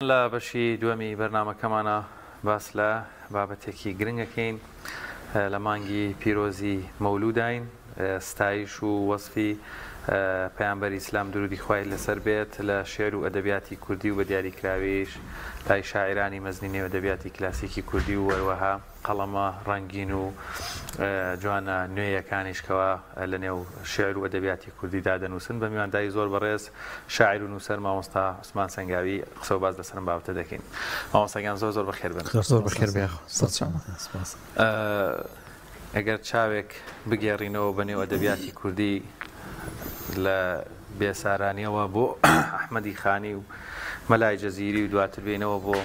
لا بەشی دووەمی بەرنامەکەمانە باس لە بابەتێکی گرنگەکەین لە مانگی پیرۆزی مەولوداین ستایش و وەصفی پەیامبەری ئیسلام درودی خوای لەسەر بێت لە شێعر و ئەدەبیاتی کوردی و بە دیاریکراویش لای شاعرانی مەزنی نێو ئەدەبیاتی کلاسیکی کوردی و وەروەها قەڵەمە ڕەنگین و جوانە نوێیەکانیشکەوە لە نێو شێعر و ئەدەبیاتی کوردیدا دەنووسن بە میوانداری زۆر بەڕێز شاعر و نووسەر مامۆستا عوسمان سەنگاوی قسە و باز لەسەرم بابەتە دەکەین. مامۆستاگیان زۆر بەخێر بن. زۆر بەخێر بێ. ئەگەر چاوێک بگێڕینەوە بە نێو ئەدەبیاتی کوردی لە بێسارانیەوە بۆ ئەحمەدی خانی و مەلای جەزیری و دواتر بێنەوە بۆ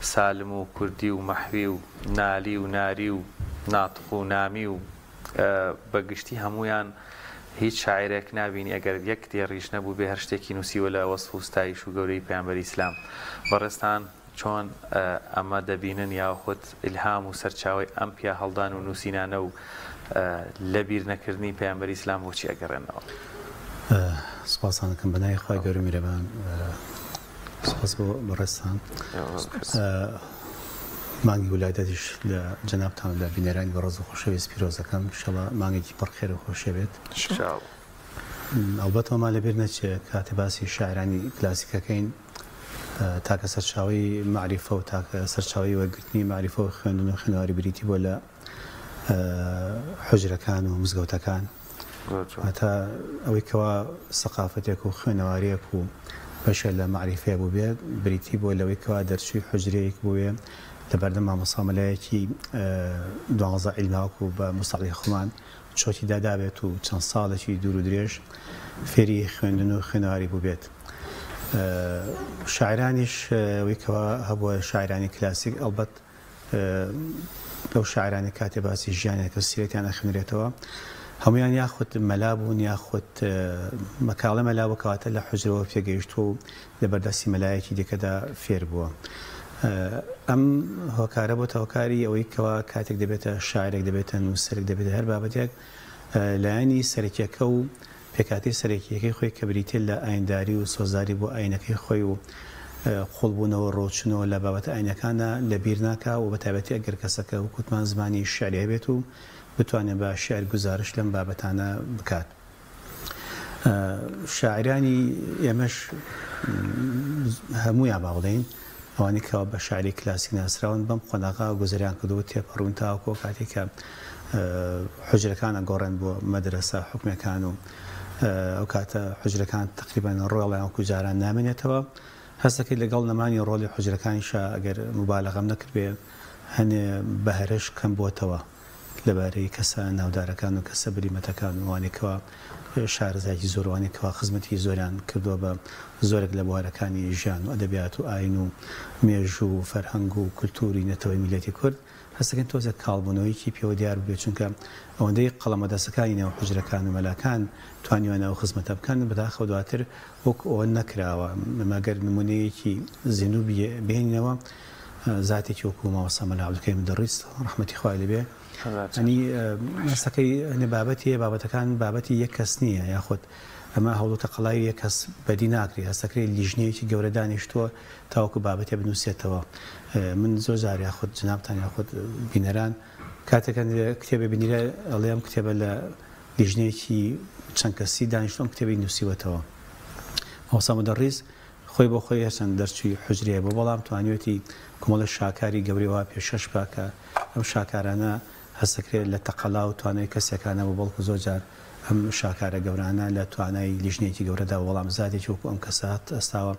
سالم و کوردی و مەحوی و نالی و ناری و ناتق و نامی و بەگشتی هەمویان هیچ شاعرێک نابینی ئەگەر یەک دێڕیش نەبوو بێ هەر شتێکی نووسیوە لە وەصف و ستایش و گەورەی پەیامبەری ئیسلام. بەڕێستان چۆن ئەمە دەبینن یاخود ئیلهام و سەرچاوی ئەم پیا هەڵدان و نووسینانە و لەبیر نەکردنی پەیامبەری ئیسلام بۆچی ئەگەڕێنەوە؟ سوپاسانەکەم بەنای خوای گەورە میرەبان. سپاس بۆ بەڕێستان. مانگی ولایەتیش لە جەنابتان لە بینەرانی بەڕێز و خۆشەویست پیرۆزەکەم شەڵە مانگێکی پڕخێر و خۆشە بێت. ئەڵبەتەوەمان لەبیر نەچێت کاتێ باسی شاعرانی کلاسیکەکەین تاکە سەرچاوی معریفە و تاکە سەرچاوی وەرگرتنی معریفە و خوێندن و خوێنەواری بریتی بۆ لە حوجرەکان و مزگەوتەکان هەتا ئەوەی کەوا سەقافەتێک و خوێنەواریەک و بەشە لە معریفەیە بوو بێت بریتی بۆ لەوەی کەوا دەرچووی حوجرەیەک بووێ لە بەردەم مامۆسامەلایەکی 12 عیلماوەک و بە مستەقلی خۆمان چۆتی دادابێت و چەند ساڵێکی دوور و درێژ فێری خوێندن و خوێنەواری بوو بێت. شاعرانیش وەیکەوە هەبووە شاعرانی کلاسیک ئەڵبەت لەو شاعرانی کاتێ باسی ژیانێکە سیرەتیان ئەخوێنرێتەوە هەمویان یاخود مەلا بوون یاخود مەکاڵە مەلا بوو کەواتە لە حوجرەوە پێگەیشتووە و لە بەردەستی مەلایەکی دیکەدا فێر بووە. ئەم هۆکارە بۆ هۆکاری ئەوەی کەوا کاتێک دەبێتە شاعرێک دەبێتە نووسەرێک دەبێتە هەر بابەتێک لایەنی سەرەکیەکە و پێکاتی سەرەکیەکەی خۆی کە بریتێت لە ئاینداری و سۆزاری بۆ ئاینەکەی خۆی و خۆڵبوونەوە ڕۆچنەوە لە بابەتە ئاینەکانە لە بیر ناکا و بە تایبەتی ئەگەر کەسەکە وکوتمان زمانی شعری هەبێت و بتوانێت بە شعر گزارش لەم بابەتانە بکات. شاعرانی ئێمەش هەموویان باوڵێین ئەوانی کەوا بە شاعری کلاسیک ناسراون بەم خۆناغا گوزەریان کردو تێپەڕوون تاوەکۆ کاتێک کە حوجرەکانە گۆڕێن بۆ مەدرسە حکومەکان و ئەو کاتە حوجرەکان تقریبان ڕۆڵیان وەکو جاران نامێنێتەوە. هەستەکەی لەگەڵ نەمانی ڕۆڵی حوجرەکانیشە ئەگەر مبالەغەم نەکردبێ هەنێ بەهرەش کەم بۆتەوە لەبارەی کەسە ناودارەکان و کەسە بریمەتەکان وانێکەوە شارەزایکی زۆروانێکەوە خزمەتی زۆریان کردووە بە زۆرێک لە بوارەکانی ژیان و ئەدەبیات و ئاین و مێژ و فەرهەنگ و کولتوری نەتەوەی میلەتی کورد هەستەکەن تۆزێک کاڵبوونەوەیکی پێوە دیار بێت چونکە ئەوەندەی قەڵەمە دەستەکانی نێو حوجرەکان و مەلاکان توانیوانەوە خزمەتە بکەن بەداخەوە دواتر وەک ئەوە نەکراوە مەگەر نمونەیەکی زیینوو بێنینەوە زاتێکی وەکو مامۆستا مەلا عەبدولکەریم مدەڕیس ڕەحمەتی خوای لەبێ ئەنی هەستەکەی بابەتەکان بابەتی یەک کەس نییە یاخود ئەمە هەوڵەتە قەڵای یەک کەس بەدی ناکری هەستەکەی لیژنەیەکی گەورە دانیشتووە تاوەکو بابەتێ بنووسێتەوە. من زۆر جار یاخود جنابتان یاخود بینەران کاتێکەکان کتێبە بینیرە ئەڵێم کتێبە لە لیژنەیەکی چەند کەسی دانیشتوم کتێبی نووسیوەتەوە. مامۆستا مدەڕیس خۆی بۆ خۆی هەرچەند دەرچووی حوجرەیە بۆ بەڵام توانیوێتی کۆمەڵە شاکاری گەورەی وا پێشەش بکە ئەم شاکارانە هەستەکرێت لە تەقەلا و توانای کەسێکانە بۆ بەڵکو زۆر جار ئەم شاکارە گەورانە لە توانای لیژنەیەکی گەورەدا وەڵام زادێکی وەکو ئەم کەسات ئەستاوە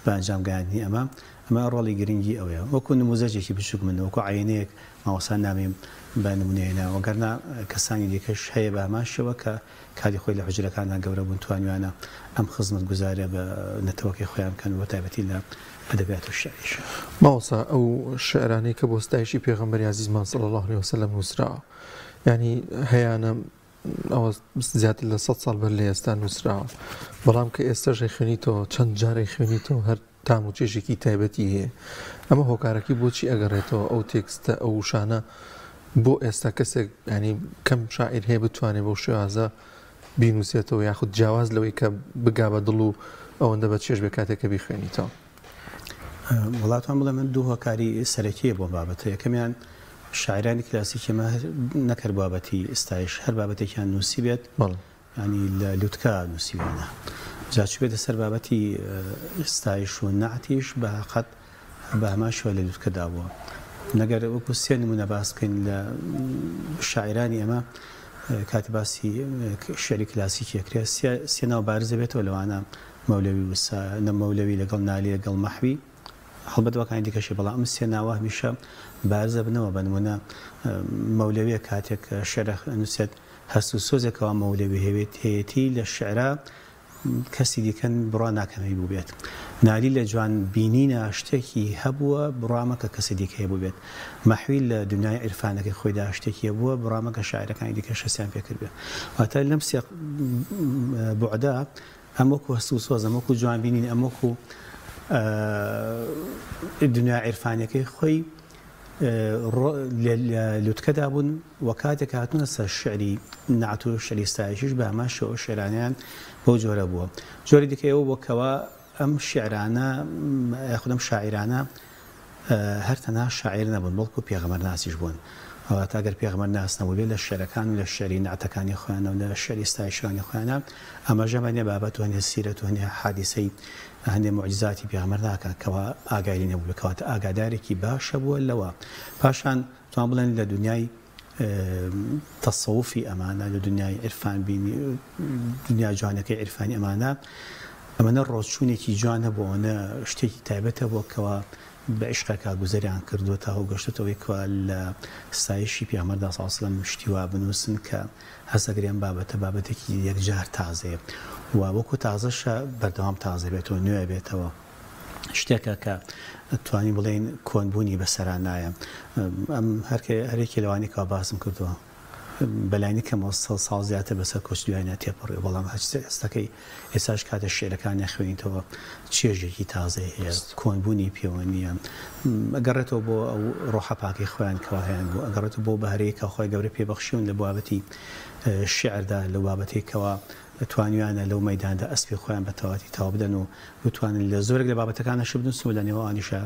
بە ئەنجامگەیاندنی ئەمە ڕۆڵی گرنگی ئەوەیە وەکو نموزەجێکی بچووک من وەکو عینەیەک مامۆستا نامێم بە نمونەیەنە وەگەرنا کەسانی دیکەش هەیە بە هەماشەوە کە کاتی خۆی لە حوجرەکاندا گەورە بوون توانیوانە ئەم خزمەت گوزارە بە نەتەوەکی خۆیان بکەن بە تایبەتی لە ئەدەبیات و شعریش. مامۆستا ئەو شعرانەی کە بۆ ستایشی پێغەمبەری عەزیزمان صلی الله علیه وسلم نووسراوە ینی هەیەە ئەوە زیاتر لە 100 ساڵ بەر لە ئێستا نووسراوە بەڵام کە ئێستاژی خوێنیتەوە چەند جارێک خوێنیتەوە هەر تام و چێژێکی تایبەتی هەیە ئەمە هۆکارەکەی بۆچی ئەگەڕێتەوە ئەو تێکستە ئەو شانە بۆ ئێستا کەسێک ینی کەم شاعیر هەیە بتوانێت بۆ شێوازە بینووسێتەوە یاخود جیاواز لەوەی کە بگا بە دڵ و ئەوەندە بە چێژ بێ کاتێککە بیخوێنیتەوە. وڵاتوان بڵێ من دوو هۆکاری سەرەکیە بۆ بابەتە یەکەمیان شاعرانی کلاسیکی ئەمە نەکرد بابەتی ئستایش هەر بابەتێکیان نووسی بێت ینی لە لوتکە نووسیوانە جاچ بێتە سەر بابەتی ئستایش و نعتیش بە حەقەت بە هەمان شێوە لە لوتکەدا بووە نەگەر وەکو سێ نمونە باس بکەین لە شاعرانی ئەمە کاتی باسی شعری کلاسیکی ئەکرێت سێ ناو بارزە بێتەوە لەوانە مەولەوی وسا مەولەوی لەگەڵ نالی لەگەڵ مەحوی هەڵبەت وەکانی دیکەشی بەڵام ئەم سێ ناوە هەمیشە بارزە بنەوە بە نمونە مەولەویە کاتێک شێعر نووسێت هەست و سۆزێکەوە مەولەوی هەیەتی لە شعرا کەسی دیکەن بڕوا ناکەمەی بوو بێت نالی لە جوان بینینە شتێکی هەبووە بڕامەکە کەسی دیکە هەیە بوو بێت مەحوی لە دنیای عرفانەکەی خۆیدا شتێکی بووە بڕامەکە شاعرەکانی دیکە شەسیان پێکرد بێت واتە لەم سێ بوعدا ئەم وەکو هەست و سۆز ئەم وەکو جوان بینین ئەم وەکو دنیا عرفانەکەی خۆی لوتکەدا بوون و کاتێک هاتوونە سەر شعری نعت و شعری ستایشیش بە هەمان شێوە شێعرانیان بۆ جۆرە بووە جۆری دیکەیەوە بۆکەوە ئەم شیعرانە یاخودم شاعرانە هەر تەنها شاعر نەبوون بەڵکو پێغەمبەر ناسیش بوون ئەواتە ئەگەر پێغەمبەر ناس نەبوو بێت لە شێعرەکان و لە شعری نعتەکانی خۆیانە و لە شعری ستایشەکانی خۆیانە ئەمەژە هەنێ بابەت و هەنێ سیرەت و هەنێ حادیسەی هەندێک معجزاتی پێغەمبەر ناکەن کەوا ئاگای نەبوو بکەواتە ئاگادارێکی باشە بووە لەوە پاشان توان بڵێن لە دنیای تەسەوفی ئەمانە لە دنیای عرفان بینی دنیای جوانەکەی عرفانی ئەمانە ئەمەنە ڕۆچوونێکی جوانە بۆەوە شتێکی تایبەتە بۆ کەوا بە عیشقەکە گوزەریان کردووە تا هەو گەشتێتەوەی کەوا لە ستایشی پێغەمبەردا سەڵڵەهو عەلەیهی وسەلەم شتیوا بنووسن کە هەستەگریان بابەتێکی یەکجار تازەیە و وەکو تازەشە بەردەوام تازە بێتەوە نوێ بێتەوە شتێکە کە توانی بڵێن کۆنبوونی بەسەران نایە ئەم هەرێکی لەوانی کەوا باسم کردووە بەلایانی کەمەوە ساڵ زیاتر بەسەر کۆچ دوایانە تێپەڕێ بەڵام هەستەکەی ئێستاش کاتە شعرەکان نەخوێنیتەوە چێژێکی تازەی هەیە کۆنبوونی پێوە نییە ئەگەڕێتەوە بۆ ئەو ڕۆحە پاکەی خۆیان کەوا هەیەن بوو ئەگەڕێتەوە بۆ بەهرەیەکە خۆی گەورە پێبەخشیون لە بابەتی شعردا لە بابەتێکەوە توانیوانە لەو مەیداندا ئەسپی خۆیان بە تەواتی تاوا بدەن و بتوانن لە زۆرێک لە بابەتەکانە شبدن سو لە نێوانیشە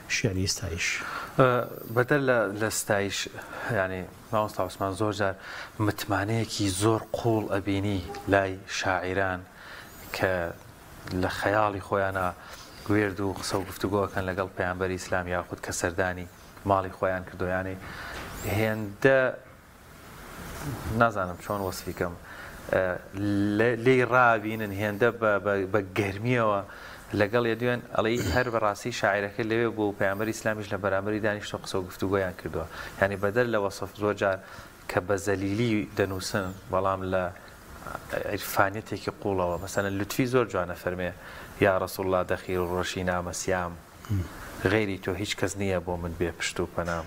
شعری ستایش بەدەر لە ستایش ینی مامۆستا عوسمان زۆر جار متمانەیەکی زۆر قوڵ ئەبینی لای شاعیران کە لە خەیاڵی خۆیانە گوێرد و قسە و گفتوگۆکەن لەگەڵ پەیامبەری ئیسلام یاخود کە سەردانی ماڵی خۆیان کردویانی هێندە نازانم چۆن وەسفیکەم لێی ڕابینن هێندە بە گەرمیەوە لەگەڵ یەدوێن ئەڵی هەر بەڕاستی شاعیرەکە لەوێ بۆ پەیامبەری ئیسلامیش لە بەرامبەری دانیشتۆ قسە و گفتوگۆیان کردووە یعنی بەدەر لە وەسف زۆر جار کە بە زەلیلی دەنووسن بەڵام لە عرفانیەتێکی قوڵەوە مەسەلەن لوتفی زۆر جوانە فەرمێ یا ڕەسوڵ الله دەخیر و ڕۆژی نامەسیام غەیری تۆ هیچ کەس نییە بۆ من بێ پشت و پەنام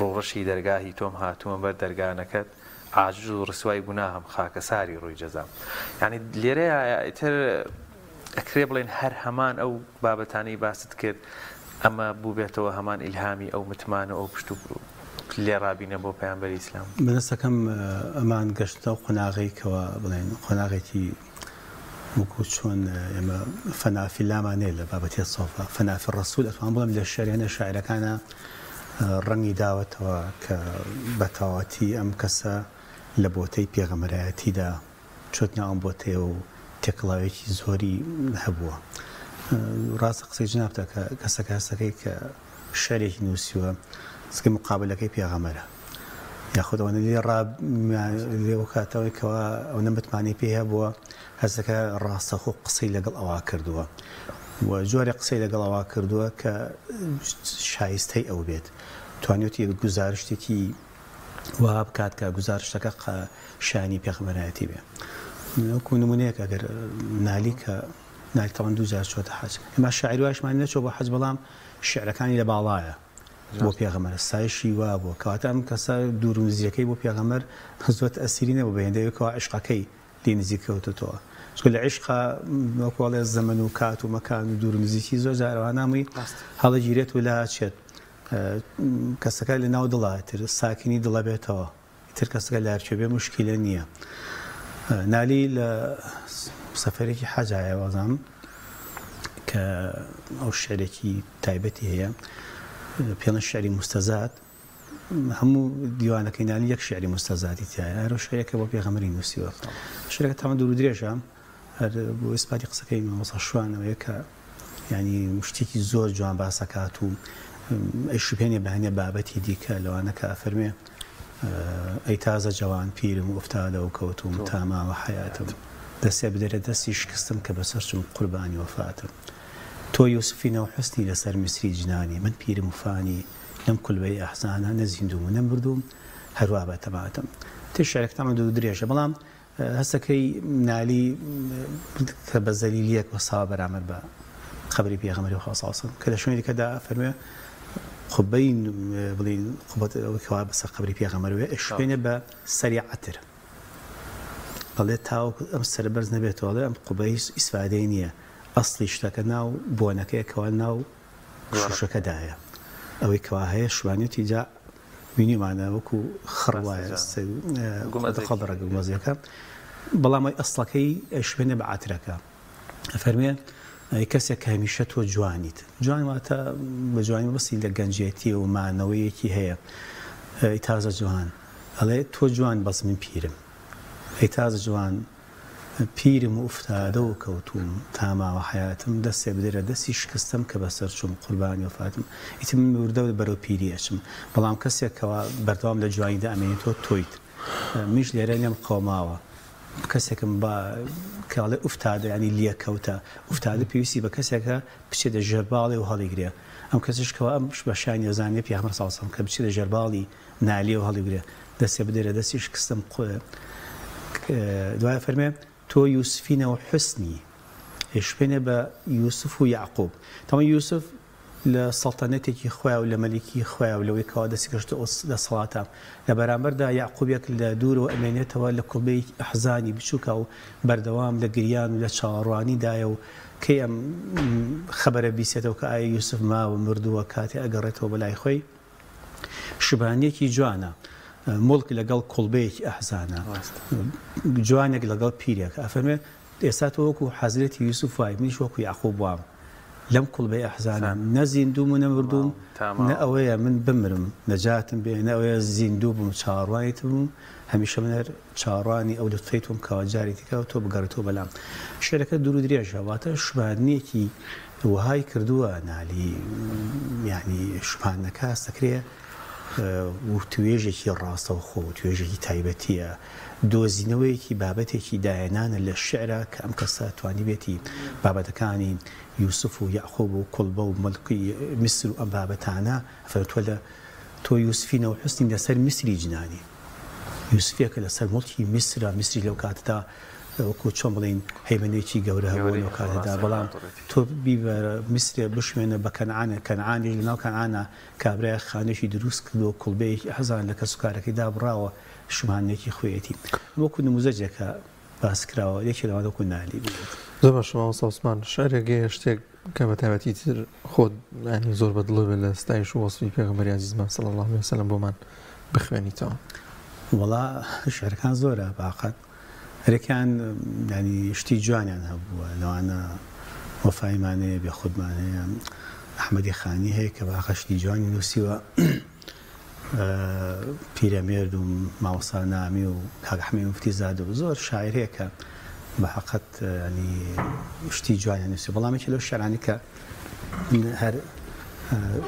ڕۆڕەشی دەرگاهی تۆم هاتووە بەر دەرگانەکەت عاجز و ڕسوای گوناهم خاکە ساری ڕووی جەزام یعنی لێرەیە ئیتر ئەکرێ بڵێن هەر هەمان ئەو بابەتانەی باست کرد ئەمە بوو بێتەوە هەمان ئیلهامی ئەو متمانە ئەو پشت و لێ ڕابینە بۆ پەیامبەری ئیسلام بەدەستەکەم ئەمان گەشتە و قۆناغێکەوە بڵێن قۆناغێکی وەکو چۆن ئێمە فەنافی لامانێ لە بابەتی سۆفا فەنافی ڕەسوول ئەتوان بڵێم لە شێعرێنە شاعیرەکانە ڕەنگی داوەتەوە کە بە تەواوەتی ئەم کەسە لە بۆتەی پێغەمبەرایەتیدا چۆتنە ئەم بۆتەیە و تێکڵاوێکی زۆری هەبووە ڕاستە قسەی جنابتە کە کەسەکە هەستەکەی کە شعرێکی نووسیوە سکە مقابلەکەی پێغەمبەرە یاخود ئەوەنە لێوە کاتەوەی کەوا ئەوەنە متمانەی پێ هەبووە هەستەکە ڕاستەخۆ قسەی لەگەڵ ئەوە کردووە و جۆرە قسەی لەگەڵ ئەوە کردووە کە شایستەی ئەو بێت توانێتی گزارشتێکی وها بکات کە گزارشتەکە شانی پێغەمبەرایەتی بێ وەکو نمونەیەک ئەگەر نالی کە نالیتەوەن دوو جار چۆتە حەج ئێمە شاعیر واشمان نەچۆ بۆ حەج بەڵام شعرەکانی لە باڵایە بۆ پێغەمبەر ستایشی وا بووە کەواتە ئەم کەسە دوور و نزیەکەی بۆ پێغەمبەر زۆر ئەسیری نەبوو بە هێندەیەکەوە عشقەکەی لێ نزیکەوتەوە چکە لە عشقا وەکوڵێ زەمن و کات و مەکان و دوور و نزیکی زۆر جارەوە نامووی هەڵەگیرێت و لا چێت کەسەکە لە ناو دڵاتر ساکنی دڵە بێتەوە تر کەسەکە لە هەرچێ بێ موشکیلە نییە نالی لە سەفەرێکی حەجایە وەزام کە ئەو شعرێکی تایبەتی هەیە پێڵەن شعری مستەزاد هەموو دیوانەکەی نالی یەک شعری مستەزادی تایە هەرو شعرێکە بۆ پێغەمبەری نووسیوە شعرەکە تاوان دوور و درێژە هەر بۆ ئیسپاتی قسەکەی مەوەسە شوانەوەیە کە ینی شتێکی زۆر جوان باسەکات و ئەی شوپێنێ بەهێنێ بابەتی دیکە لەوانە کە فەرمێ ئەی تازە جوان پیرم و ئفتادە و کەوتوم تاماوە حیاتم دەستێ بدەرە دەستی شکستم کە بەسەرچم قوربانی وەفاتم تۆ یوسفینە و حسنی لەسەر میسری جنانی من پیرم و فانی لەم کولبەی ئەحزانە نەزیندوم و نەمردوم هەروە بە تەماتم تێ شعرێک تامان دوو درێژە بەڵام هەستەکەی نالی کە بە زەلیلیەک وە ساوا بەرامبەر بە خبری پێغەمبەری خوا صلی الله علیه و سلم کە لە شوێنی دیکەدا فەرموویە خبەی بڵین خبەتەوەی بەسەر خبری پێغەمبەرەوەی ئەشوێنە بە سەری عەتر بەڵێ تاو ئەم سەربەرز نەبێتەوە ئەم قوبەی ئیسفادەی نییە ئەسڵی شتەکە ناو بۆنەکەیەکەوە ناو شوشەکەدایە ئەوەی کەوا هەیە شوانێتی جا وینیمانە وەکو خڕوایە خەڵڕە گومەزیەکە بەڵام ئەسڵەکەی ئەشوێنە بە عەترەکە فەرمێ کەسێک کە هەمیشە تۆ جوانیت جوان واتە بە جوانی بەسی لە گەنجێتی و مانەوەیەکی هەیە ئەی تازە جوان ئەڵێ تۆ جوان بەس من پیرم ئەی تازە جوان پیرم و ئفتادە و کەوتوم تاماوە حیاتم دەستێ بدەرە دەستی شکستم کە بەسەر چوم قوربانی وەفاتم ئیتر من وردە بەرەو پیری ئەچم بەڵام کەسێکەوە بەردەوام لە جوانیدا ئەمێنێتەوە تۆیت میش لێرە لێم قۆماوە کەسێکم کاڵێ ئوفتادە ینی لیەکەوتە ئوفتادە پێویستی بە کەسێکە بچێتە ژەرباڵێ و هەڵیگرێ ئەم کەسشکەوە ئەم بەشانی ئەزانێ پیامبەر صلی الله علیه و سلم کە بچێتە ژەرباڵی نالیە و هەڵیگرێ دەستێ بدەرە دەستی شکستم دوایە فەرمێ تۆ یوسفینە و حسنی هێشپێنێ بە یوسف و یعقوب تەمە یوسف لە سەڵتەنەتێکی خۆیان و لە مەلیکی خۆیان و لەوەی کەوا دەستی کەشتە لە سەڵاتە لە بەرامبەردا یعقوبێک لە دوورەوە ئەمێنێتەوە لە کوڵبەی ئەحزانی بچووکە و بەردەوام لە گریان و لە چاوەڕوانیدایە و کەی ئەم خەبەرە بیسێتەوە کە ئایا یوسف ماوە مردووە کاتێ ئەگەڕێتەوە بەلای خۆی شبانێکی جوانە مڵک لەگەڵ کوڵبەیەکی ئەحزانە جوانێک لەگەڵ پیرێک ئەفەرمێ ئێستا تۆ وەکو حەزرەتی یوسف وای منیش وەکو یعقوب وام لەم کوڵبەی ئەحزانە نە زیندوم و نەمردوم نە ئەوەیە من بمرم نەجاتم بێ نە ئەوەیە زیندوو بووم چاوەڕوانیت بووم هەمیشە من هەر چاوەڕوانی ئەو لوتفەیتم کەوا جارێکی کە تۆ بگەڕێتەوە بەلام شعرەکە دوور و درێژە واتە شوبانیەکی وهای کردووە نالی یعنی شوبانەکە سەکرێ و توێژێکی ڕاستەوخۆ و توێژێکی تایبەتیە دۆزینەوەیەکی بابەتێکی دایەنانە لە شعرە کە ئەم کەسە توانی بێتی بابەتەکانی یوسف و یعقوب و کوڵبە و مەڵکی میسر و ئەم بابەتانە فەرتووە لە تۆ یوسفینە و حسنی لەسەر میسری جنانی یوسفێکە لەسەر مڵکی میسرە میسری لەو کاتەدا وەکو چۆن بڵین هەیمنێکی گەورە هەبوو لەو کاتەدا بەڵام تۆ بیبەرە میسرێ بشوێنە بە کەنعانە کەنعانی لەناو کەنعانە کابرای خانێکی دروست کردو کوڵبەیەکی ئەحزان لە کەسوکارەکەیدا بڕاوە شمانێکی خۆیەتی وەکو نموزەجێکە باس کراوە یەکی لەوانە وەکو نالی زۆر باش مامۆستا عوسمان شعرێکی شتێک کە بە تایبەتی تر خۆت ینی زۆر بەدڵ بێت لە ستایش و وەسفی پێغەمبەری عەزیزمان صلی الله علیه و سلم بۆمان بخوێنیتەوە وەڵا شعرەکان زۆرە باقەت هەرێکیان ینی شتی جوانیان هەبووە لەوانە وەفایمانەیە بێخودمانەیە ئەحمەدی خانی هەیە کە باقەشتی جوانی نووسیوە پیرەمێرد و ماوەسا نامی و کاک ئەحمەدی موفتیزاد و زۆر شاعیر هەیە کە بەحەقەت ینی شتی جوانیان نووسی بەڵامێکی لەو شێعرانە کە هەر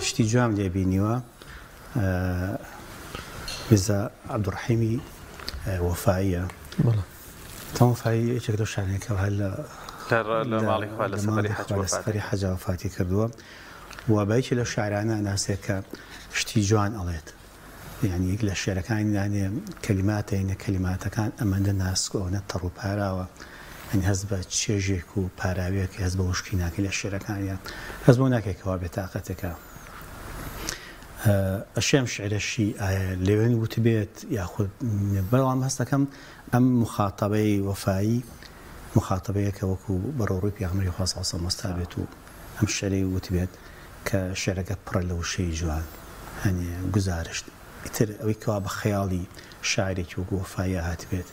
شتی جوان لێ بینیوە میرزا عەبدوڕەحیمی وەفاییە تەمام وەفایی یەکێک لەو شێعرانەکە هەر لە ماڵی خوا لە سەفەری حەجا وەفاتی کردووە و بەیەکی لەو شاعرانە ناسێت کە شتی جوان ئەڵێت یعنی یەک لە شێعرەکانی دانێ کەلیماتەینە کەلیماتەکان ئەمەندە ناسکۆنە تەڕ و پاراوە ئەنی هەست بە چێژێک و پاراوێکی هەست بە وشکی ناکە لە شێعرەکانیان هەست بۆ ناکێکەوە بێتاقەتێکە ئەشێم شعرەشی ئایا لەوێن وتبێت یاخود بەڵام هەستەکەم ئەم مخاتەبەی وەفایی مخاتەبەیەکە وەکو بەڕۆڕووی پێغەمبەری خوا صلی الله علیه و سلم وەستا بێت و ئەم شعرەی وتبێت کە شعرەکە پڕە لە وشەی جوان هەنێ گزارشت ئیتر ئەوەی کەوا بە خەیاڵی شاعرێکی وەکو وەفایە هاتبێت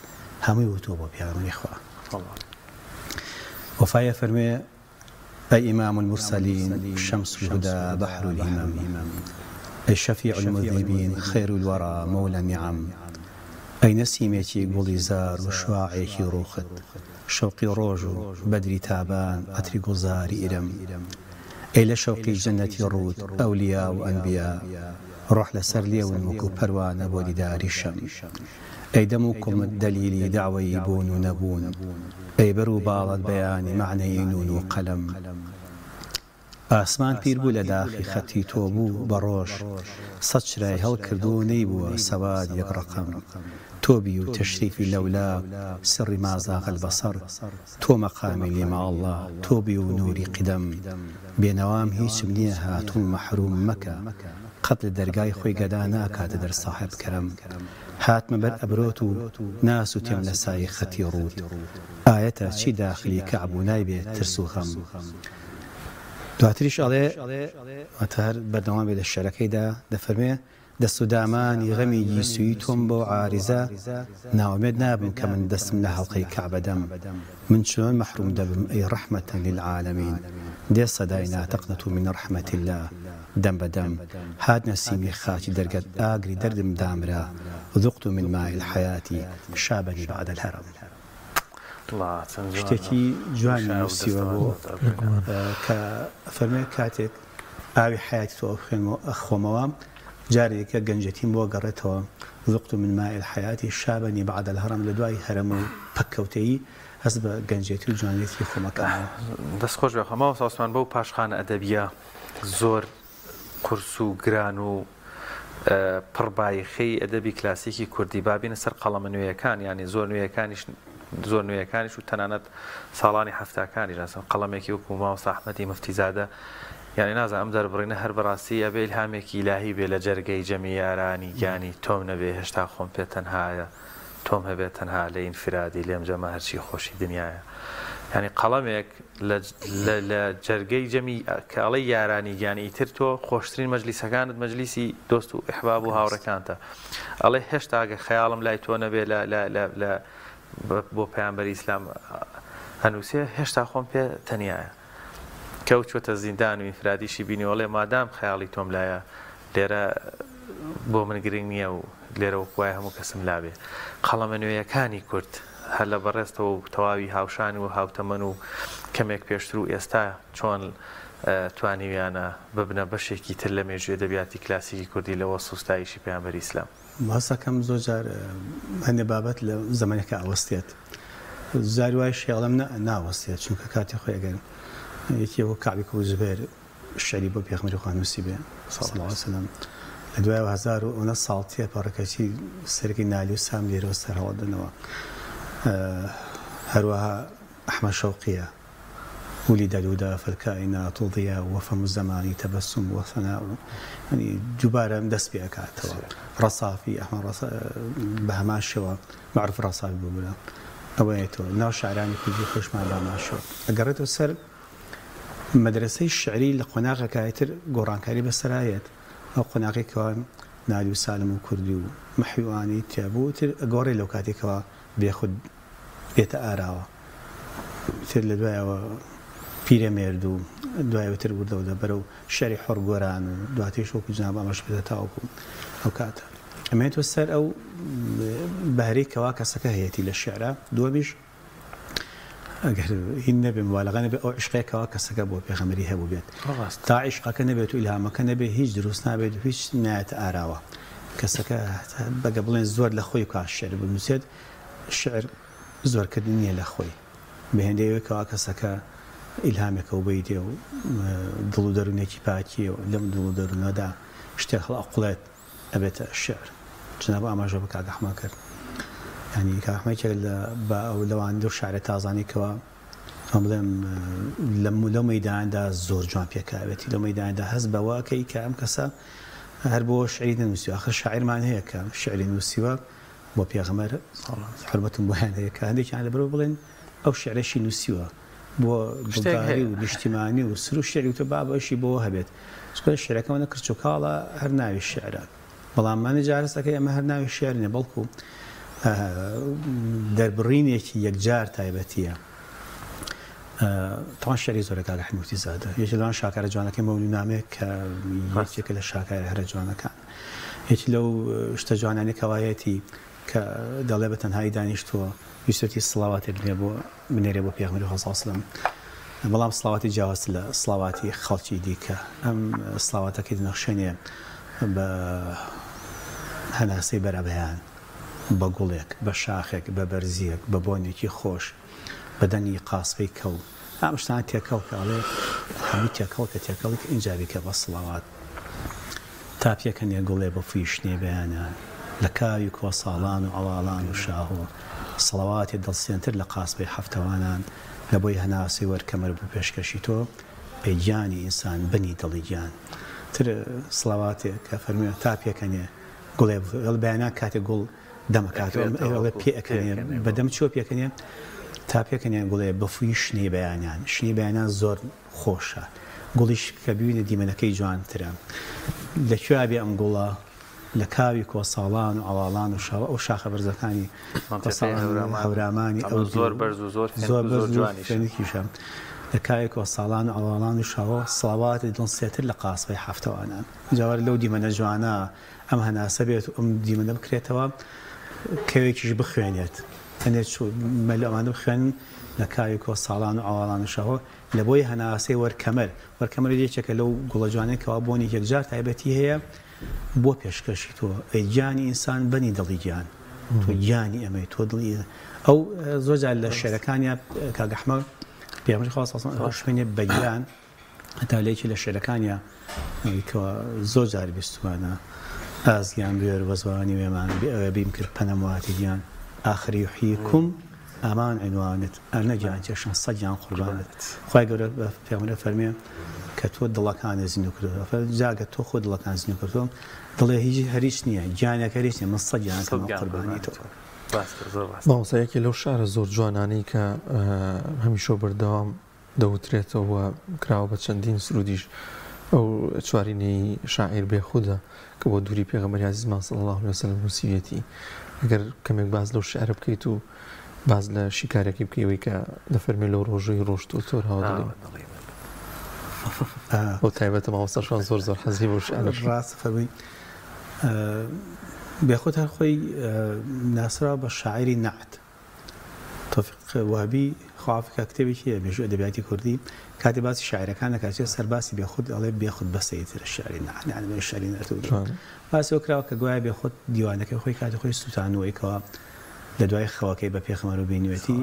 هەمووی وتووە بۆ پێغەمبەری خوا وەفایە فەرمێ أي إمام المرسلين شمس الهدى بحر الهمم أي شفيع المذنبين خير الورى مولى النعم أي نسيمتي قولي زار وشواعيكي روخت شوقي روجو بدري تابان أتري قزاري إرم أي لشوقي جنة الرود أولياء وأنبياء روح لسر ليون وكو بروان بودي داري الشم أي دموكم الدليل دعوي بون ونبون أي برو بالت بياني معنى نون وقلم ئاسمان پیر بوو لە داخی خەتی تۆ بوو بە ڕۆژ سەد شرای هەڵکردو نەیبووە سەواد یەک ڕقم تۆبی و تەشریفی لەولا سڕی مازاغ البەسەر تۆ مەقامی لێمە ئەڵڵا تۆبی و نووری قدەم بێنەوام هیچم نییە هاتوون مەحروم مەکە قەت لە دەرگای خۆی گەدا ناکاتە دەر ساحب کەرەم هاتمە بەر ئەبرۆت و ناس و تێم لە سای خەتی ڕوود ئایەتە چی داخلی کەعب و نایبێت ترس و خەم دواتریش ئەڵێ ئەتەر بەردەوام بێت لە شەرەکەیدا دەفەرمێ دەست و دامانی غەمی گیسووی تۆم بۆ عاریزە ناوەمێت نابم کە من دەستم لە هەڵقەی کەعبەدەم من چۆن مەحروم دەبم ئەی ڕەحمەتەن للعالەمین دێ سەدای ناتەقنەت من ڕەحمەت الله دەم بەدەم هات نەسیمی خاکی دەرگەت ئاگری دەردم دامرا ذقت من ماء الحياة شابني بعد الهرم شتێکی جوانی نووسیوە بۆ کە فەرمێ کاتێک ئاوی حیاتی تۆ ئەخۆمەوە جارێکە گەنجەتیم بۆ گەڕێتەوە ذقت من ماء الحياة شابني بعد الهرم لە دوای هەرەم و پەککەوتەیی هەست بە گەنجێتی و جوانێتی خۆمەکانەوە دەستخۆش بێ خەمەوە ساسمان بەو پاشخانە ئەدەبیە زۆر قورس و گران و پڕبایخی ئەدەبی کلاسیکی کوردی بابینە سەر قەڵەمە نوێیەکان ینی زۆر نوێیەکانیش و تەنانەت ساڵانی هەفتاکانی قەڵەمێکی وەکو مامۆستا ئەحمەدی مفتیزادە یعنی نازانم ئەم دەربڕینە هەر بەڕاستی ئەبێ ئیلهامێکی ئیلاهی بێ لە جەرگەی جەمی یارانی گیانی تۆم نەبێ هێشتا خۆم پێ تەنهایە تۆم هەبێت تەنها لە ئینفرادی لێم جەمە هەرچی خۆشی دنیاە ینی قەڵەمێک لە جەرگەی جەمی کاڵەی یارانی گیانی ئیتر تۆ خۆشترین مەجلیسەکانت مەجلیسی دۆست و ئیحباب و هاوڕەکانتە ئەڵێ هێشتا ئەگە خەیاڵم لای تۆ نەبێ لە بۆ پەیامبەری ئیسلام هەنووسێ هێشتا خۆم پێ تەنیایە کەوت چۆتە زیندان و ئینفرادیشی بینیوەڵێ مادام خەیاڵی تۆم لایە لێرە بۆ من گرنگ نییە و لێرە وەکوای هەموو کەسم لابێ قەڵەمە نوێیەکانی کورد هەر لە بەڕێستەوە و تەواوی هاوشانی و هاوتەمەن و کەمێک پێشتر و ئێستا چۆن توانیویانە ببنە بەشێکی تر لە مێژوێ ئەدەبیاتی کلاسیکی کوردی لەوە سوستایشی پەیامبەری ئیسلام باسەکەم زۆر جار هەندێ بابەت لە زەمانێکە ئاوەستێت زاری وای شێڵەم ناوەستێت چونکە کاتی خۆی ئەگەر یەکێوە کەعبی کوڕ زوبەیر شعری بۆ پێغەمبەری خوا نووسی بێ صلی الله علیه وسلم لە دوای 1970 ساڵ تێپەڕەکەچی سەرکی نالی و سام لێرەوە سەر هەڵدنەوە هەروەها ئەحمەد شەوقیە ولد الهدى فالكائنات ضياء وفم الزمان تبسم وثناء يعني جبارة دست بأكاتوا رصافي أحمد بهماشوا معروف رصافي بقوله أويتو ناو شعراني كل خوش مع بهماشوا قريته السر مدرسة الشعري لقناقة كايتر قران كاري بسرايات أو قناقي كان نالي وسالم وكردي ومحيواني تابوتر قوري لو كاتي كوا بياخد يتآراوا تر لدوايا پیرەمێرد و دوایەوەتر بوردەوە بەرەو شەری حۆر گۆران و دواتیش وەکو جناب ئەمەش بێتە تاوەکو ئەو کاتە ئەمێنێتوە سەر ئەو بەهرەی کەوا کەسەکە هەیەی لە شێعرا دووەمیش ئەگەر هین نەبێ مبالەغە نەبێ ئەو عشقێکەوە کەسەکە بۆ پێغەمبەری هەبوو بێت تا عشقەکە نەبێت و ئیلهامەکە نەبێ هیچ دروست نابێت و هیچ نایەتە ئاراوە کەسەکە بەگە بڵێن زۆر لە خۆی کا شێعر بنووسێت شێعر زۆرکردن نییە لە خۆی بەهێندەیەوەکەوە کەسەکە ئیلهامێکە و بەیدێ و دڵ و دەروونێکی پاکیە و لەم دڵ و دەروونەدا شتێک هەڵئەقوڵێت ئەبێتە شێعر جناب ئاماژە بە کاک ئەحمەد کرد ینی کاک ئەحمەدێک لەوان دو شاعرە تازانێکەوە بڵێم لەو مەیداندا زۆر جوان پێکاوێتی لەو مەیداندا هەست بەواکەی کە ئەم کەسە هەر بۆ شعری نەنووسیوە ئاخر شاعرمان هەیە کە شعری نووسیوە بۆ پێغەمبەر حورمەتم بۆیان هەیە کە هەندێکیان لەبەرەوە بڵێن ئەو شعرەشی نووسیوە بۆ گفتاری و نیشتیمانی و سروو شعری وتە با بەشی بۆ هەبێت چکە شعرەکەەوە نەکرد و کاڵە هەر ناوی شعرە بەڵام مانە جارستەکەی ئەمە هەر ناوی شعرنێ بەڵکو دەربڕینێکی یەکجار تایبەتیە طبعا شعری زۆرە کاکە حنوتی زادە یەکی لەوان شاکارە جوانەکەی مەولوی نامێک کە یەکێکە لە شاکارە هەرە جوانەکان یەکی لەو شتە جوانانی کەوایەتی کە دەڵێ بە تەنهایی دانیشتووە ویستی سڵاواتێک بنێرێ بۆ پێغمبەری خوا صلی الله علیه وسلم بەڵام سڵاواتی جیاواز لە سڵاواتی خەڵکی دیکە ئەم سڵاواتەکەی دنەخشێنێ بە هەناسەی بەرەبەیان بە گوڵێک بە شاخێک بە بەرزیەک بە بۆنێکی خۆش بەدەنی قاسپەی کەو ئەم شتان تێکەڵکەڵێ هەموو تێکەڵ کە تێکەڵی کە ئینجابیکە بە سڵاوات تا پێکەنێ گوڵێ بە فیشنێ بەیانە لە کاوی کۆ ساڵان و ئەواڵان و شاه و سڵاواتی دڵسێنتر لە قاسپەی هەفتەوانان لە بۆی هەناسی وەرکەمەر بۆ پێشکەشی تۆ بە گیانی ئینسان بنی دڵی گیان تر سڵاواتێک کە فەرموویە تا پێکەنێ گوڵێ بەیانان کاتێک گوڵ دەمەکاتەوە پێەکەنێ بەدەم چۆ پێکەنێ تا پێکەنیان گوڵێ بەفوی شنی بەیانیان شنی بەیانان زۆر خۆشە گوڵیش کە ببینە دیمەنەکەی جوانترە لەکوێ بێ ئەم گوڵە لە کاوی کۆساڵان و ئەواڵان و شەوە ئەو شاخە بەرزەکانی هەورامانی ئەو زۆر بەرز و زۆر جوانیکیشە لە کاوی کۆساڵان و ئەواڵان و شەوە سڵاواتی دڵسێتر لە قاسپەی هەفتەوانان جاوار لەو دیمەنە جوانە ئەم هەناسە بێت و ئەم دیمەنە بکرێتەوە کەوێکیش بخوێنێت تەنێت مەلەوانە بخوێن لە کاوی کۆساڵان و ئەواڵان و شەوە لە بۆی هەناسەی وەرکەمەر یەکێکە لەو گوڵە جوانێکەوە بۆنی یەکجار تایبەتی هەیە بۆ پێشکەشی تۆ ئەی گیانی ئینسان بەنی دڵی گیان تۆ گیانی ئەمەی تۆ دڵی ئەو زۆر جار لە شێرەکانیا کاکە ئەحمەد پێغەمبەری خوا صلی الله علیه و سلم شوێنێ بە گیان هەتا لەیەکی لە شێرەکانیا کەوا زۆر جار بیستوانە ئازگیان بێر وەزوانی وێمان بیم کرد پەنەمواتی گیان آخر يحييكم ئامان عنوانت ئەنەگیان چێشن سەدیان قوربانت خوای گەورە بە پێغەمبەر فەرمێ کە تۆ دڵەکانت زیندوو کردووە جاگە تۆ خۆ دڵەکان زیندوو کردووە دڵێ هیچ هەریچ نییە گیانێک هەریچ نییە من سەدیانکەمە قوربانی تۆ مامۆستایەکی لەو شارە زۆر جوانانەی کە هەمیشە بەردەوام دەوترێتەوە کراوە بە چەندین سرودیش ئەو چوارینەی شاعیر بێخودە کە بۆ دووری پێغەمبەری عەزیزمان صلی الله علیه وسلم نووسیوێتی ئەگەر کەمێک باز لەو شعرە بکەیت و باز لە شیکارێکی بکەیەوەی کە دەفەرمێ لەو ڕۆژەی ڕۆژت و تۆر هەوا دڵی بۆ تایبەتە مامۆستاشان زۆر حەزی بۆ شعرە ڕاست فەرمووی بێخۆت هەر خۆی ناسرا بە شاعری نەعت تۆفیق وهابی خوافکە کتێبێکی هەیە مێژووی ئەدەبیاتی کوردی کاتی باسی شاعیرەکان دەکات سەرباسی بێخود ئەڵێ بێخود بەسەیترە شعری نەعت یعنی شعری نەعت باسی ئەو کراوە کە گوایە بێخود دیوانەکەی خۆی کاتی خۆی سوتانوەیەکەوە لە دوای خەوەکەی بە پێغەمبەر و بینوێتی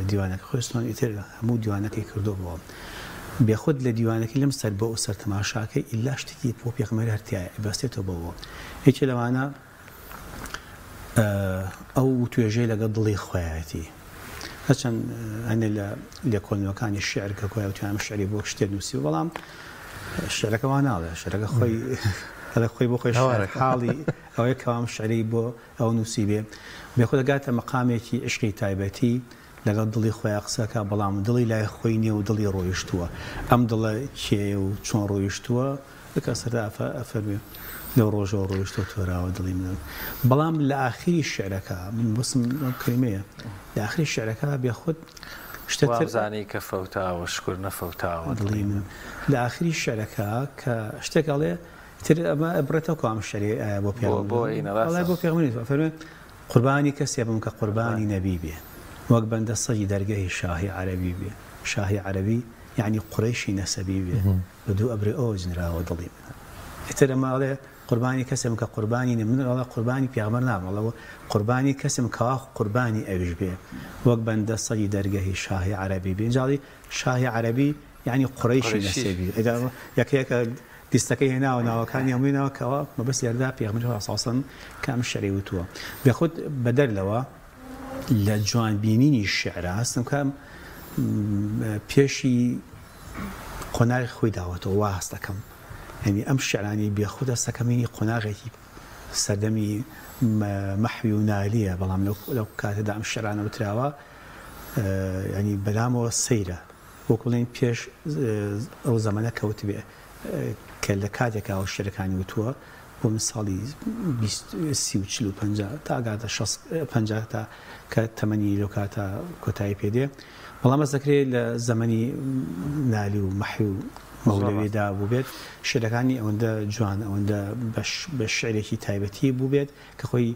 دیوانەکە خۆی سوتان ئیتر هەموو دیوانەکەی کردو بووە بێخود لە دیوانەکەی لەم سەر بۆ سەر تەماشاکەی ئیلا شتێکی بۆ پێغەمبەر هەرتیایە بەستێتەوە بەوە هیچی لەوانە ئەو توێژەی لەگەڵ دڵی خۆیەتی هەرچەند هەندێک لە کۆنیەکانی شعر کە کۆی توانم شعری بۆ شتێک نووسی بەڵام شعرەکە وا ناڵێ شعرەکە خۆی بۆ خۆی حاڵی ئەوەیە کەوام شعری بۆ ئەو نووسی بێ بێخۆ دەگاتە مەقامێکی عشقی تایبەتی لەگەڵ دڵی خۆیان قسەکە بەڵام دڵی لای خۆی نییە و دڵی ڕۆیشتووە ئەم دڵە کێ و چۆن ڕۆیشتووە لەکە سەردا ئەفەرمێ لەو ڕۆژەوە ڕۆیشتەوە تۆراوە دڵی منە بەڵام لە ئاخری شعرەکە من بۆسم کلمەیە لە ئاخری شعرەکە بێخود شتێکزانی کە فەوتاوە شکر نەفەوتاوە دڵی من لە ئاخری شعرەکە کە شتێک ئەڵێ تر ئەمە ئەبرێتەوە کام شعری بۆ پێغەمبەری فەرمێ قوربانی کەسێ بم کە قوربانی نەبی بێ وەک بەندە سەدی دەرگەهی شاهی عەرەبی بێ شاهی عەرەبی یعنی قوڕەیشی نەسەبی بێ بە دوو ئەبرێ ئەوە جنراوە دڵی منە ئیتر ئەمە ئەڵێ قوربانی کەسێم کە قوربانی من ئەڵێ قوربانی پێغەمبەر نامەڵەوە قوربانی کەسێم کەوا قوربانی ئەویش بێ وەک بەندە سەدی دەرگەهی شاهی عەرەبی بێ جاڵی شاهی عەرەبی یعنی قوڕەیشی نەسەبی یەکەیەکە دیستەکەی هێناوە ناوەکانی هەمووی ناوەکەوە مەبەست یاردا پێغەمبەری خوا صلی الله علیه و سلم کام شعری وتووە بێخود بەدەر لەوە لە جوانبینینی شعرە هەستم کەم پێشی قۆناغی خۆی داوەتەوە وا هەست دەکەم یعنی ئەم شعرانی بێخود هەستەکەمینی قۆناغێکی سەردەمی مەحوی و نالیە بەڵام لەو کاتەدا ئەم شعرانە وتراوە ینی بەلامەوە سەیرە وەکوڵێن پێش ئەو زەمانە کەوت بێ کە لە کاتێکا ئەو شعرەکانی وتووە بۆ من ساڵی 30 تا ئاگاتە 50 تا کە تەمەنی لەو کاتە کۆتایی پێدێ بەڵام بەس دەکرێت لە زەمەنی نالی و مەحی و مەولەویدا بوو بێت شعرەکانی ئەوەندە جوان ئەوەندە بە شعرێکی تایبەتی بوو بێت کە خۆی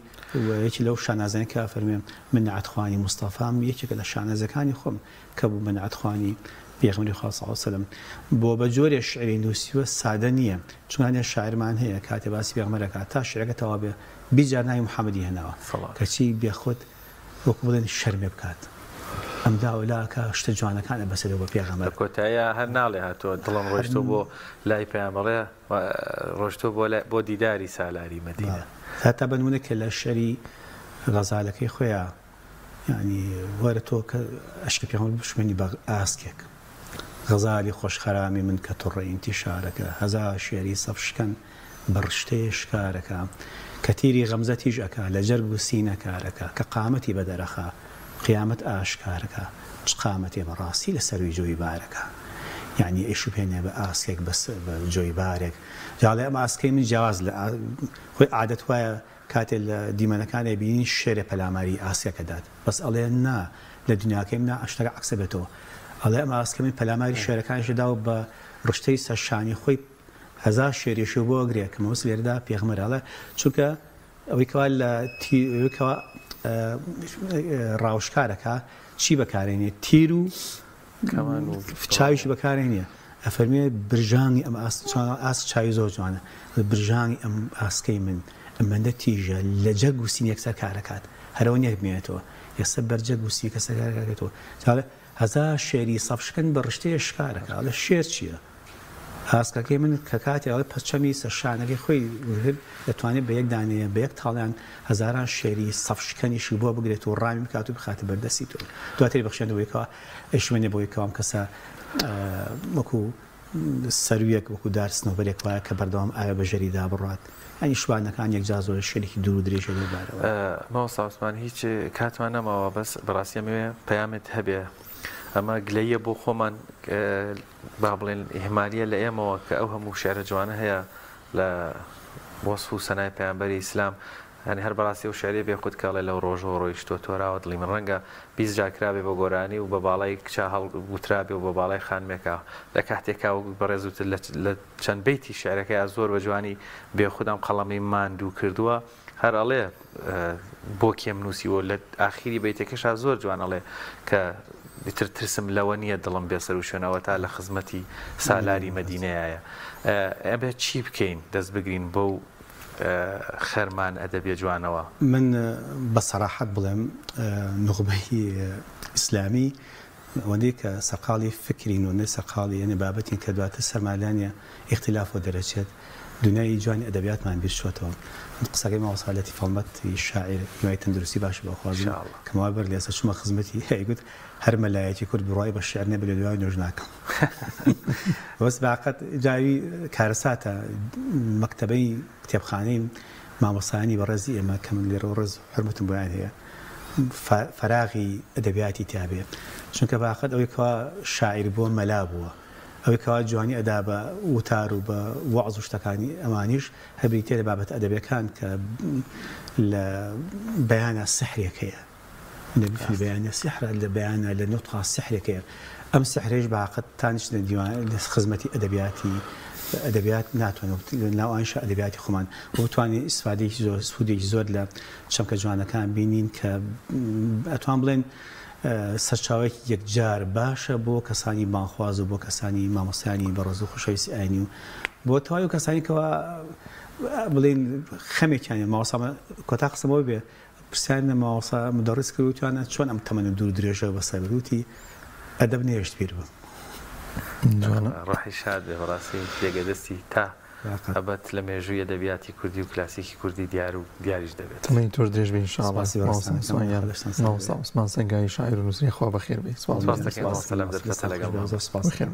یەکی لەو شانازانە کە فەرمێم من نەعەتخوانی مستەفام یەکێکە لە شانازەکانی خۆم کە بوو بە نەعەتخوانی پێغەمبەری خوا صلی الله علیه و سلم بۆ بە جۆرێ شعری نووسیوە سادە نییە چونکە شاعرمان هەیە کاتێ باسی پێغەمبەرەکە تا شعرەکە تەواو بێ بیجار ناوی محەممەدی هێناوە کەچی بێخۆت وەکو بڵێن شەرمێ بکات ئەم داولاکە شتە جوانەکانە بەسەرەوە بە پێغەمبەر کۆتاییە هەر ناڵێ هاتووە دڵم ڕۆشتۆ بۆ لای پێغەمبەرێ ڕۆشتۆ بۆ دیداری سالاری مەدینە هەتا بە نمونە کە لە شەری غەزالەکەی خۆیان ینی وەرە تۆ کە عشقی پێغەمبەر بشمێنی بە ئاسکێک غەزالی خۆشخەرامی من کە توڕە ئینتیشارەکە هەزار شێری سەفشکەن بەڕشتەیە شکارەکە کە تیری غەمزە تیژ ئەکا لە جەرگ و سینە کارەکە کە قامەتی بەدەرەخە قیامەت ئاشکارەکە چ قامەتێ بەڕاستی لە سەروی جۆی بارەکە یعنی ئیشو پێێنێ بە ئاسکێک بە جۆی بارێک جاڵێ ئەم ئاسکەی من جیاواز لە خۆی عادەت وایە کاتێ لە دیمەنەکانی بینی شێرە پەلاماری ئاسیەکەدات بەس ئەڵێ نا لە دنیاکەی منە ئەشتەکە عکسە بێتەوە ئەڵێ ئەمە ئاسکە من پەلاماری شێرەکانیشدا و بە ڕشتەی سەرشانی خۆی هەزار شێریشی بۆ ئەگرێ کە مەوەس لێرەدا پێغەمبەرەڵە چونکە ئەوەی کەوا لە تیرەوەی ڕاوشکارەکە چی بەکارێنێ تیر و چاویشی بەکارێنیە ئەفەرمێ برژانی ئەم ئاس چاوی زۆر جوانە برژانی ئەم ئاسکەی من ئەمەندە تیژە لە جەرگ و سینی یەکسەر کارەکات هەرەوە نیەک بمێنێتەوە یەکسەر بەرجەرگ و سی کەسە کارەکەێتەوە هەزار شێری سەفشکەن بە ڕشتەیە شکارەکە لە شێر چییە؟ ئاسکەکەی من کە کاتێڵێ پەچەمی سەرشانەکەی خۆی دەتوانێت بە یەک دانەیە بە یەک تاڵیان هەزاران شێری سەفشکەنیشی بۆ بگرێت و ڕامی بکات و بخاتە بەردەستی تۆ دواتری بەخشێنەوەیکەوە ئەشوێنێ بۆی کەوام کەسە وەکو سەرویەک وەکو دارسنەوەبەرێک وایە کە بەردەوام ئایا بەژەریدا بڕات ئەنی شوانەکان یەکجا زۆر شێرێکی دوور و درێژە لێبارەوە ماوەستا عوسمان هیچ کاتمان نەماوە بەس بەڕاستی ئەمەوێ پەیامت هەبێ ئەمە گلەیە بۆ خۆمان با بڵێن ئیهمالیە لە ئێمەوە کە ئەو هەموو شێرە جوانە هەیە لە وەسف و سەنای پەیامبەری ئیسلام ینی هەر بەڕاستی و شعرێ بێخود کاڵێ لەو ڕۆژۆ ڕۆیشتۆ تۆراوە دڵی من ڕەنگە 20 جاکرابێ بە گۆرانی و بە باڵای کچا هەڵگوترابێ و بە باڵای خانمێکە لە کاتێکا و بەڕێزوتر لە چەند بیتی شعرەکەی زۆر بە جوانی بێخودام قەڵەمی ماندوو کردووە هەر ئەڵێ بۆ کێم نووسیوە لە ئاخیری بیتێکەشا زۆر جوان ئەڵێ کە دیتر ترسم لەوە نییە دڵم بێسەر و شوێنەوە تا لە خزمەتی سالاری مەدینەیە ئەبێت چی بکەین دەست بگرین بەو خەرمان ئەدەبیە جوانەوە من بە سەراحەت بڵێم نوخبەی ئیسلامی ئەوەندەی کە سەرقاڵی فکرین و نە سەرقاڵی یعنی بابەتین کە دواتر سەرمالانیە ئیختیلاف و دەرەچێت دنیای جوانی ئەدەبیاتمان بیرچۆتەوە قسەکەی ماوەساڵەتی فەڵمەتی شاعیر دوای تەندروستی باش بەخوازم کەماوە بەر لێسە چوومە خزمەتی هەیگوت هەر مەلایەتی کورد بڕای بە شعر نەبێ لە دوای نوێژ ناکەم بەس باقەت جاوی کارەساتە مەکتەبەی کتێبخانەی مامۆسانی بەڕێزی ئێمە کە من لێرە ڕێز حرمەتم بۆیان هەیە فەراغی ئەدەبیاتی تابێ چونکە باقەت ئەوەی کەوا شاعیر بووە مەلا بووە ئەوەی کەوا جوانی ئەدا بە وتار و بە وەعز و شتەکانی ئەمانیش هەبریتێ لە بابەت ئەدەبیەکان کە لە بەیانە سحرێک هەیە في بيان السحر البيان للنطق السحر كيف أم سحريش بعقد تانش ديوان خدمتي أدبيات ناتوان لو أنشأ أدبيات خمان وبتواني استفادة زود سودي زود ل شمك جوانا كان بينين ك أتوان بلين سرچاوی یک جار باشه بو کسانی بانخواز و بو کسانی مامۆستایانی بەڕێز و خۆشەویستی ئاینی و بۆ تەواوی کەسانی کەوا بڵێن خەمێکیان ماوەسا کۆتا قسەمەوە بێ پرسیان لە ماوەسا مدەڕیس کرد وتوانە چۆن ئەم تەمەنە دوور درێژە بەسەر بروتی ئەدەب نێشت پیر بوو ڕاحی شاد بەڕاستی پێگەدەستی تا ئەبەت لە مێژووی ئەدەبیاتی کوردی و کلاسیکی کوردی دیار و دیاریش دەبێت تەمەنی تۆش دێژ بین عوسمان سەنگایی شاعیر و نووسری خوا بەخێر بێت سپاس دەکەین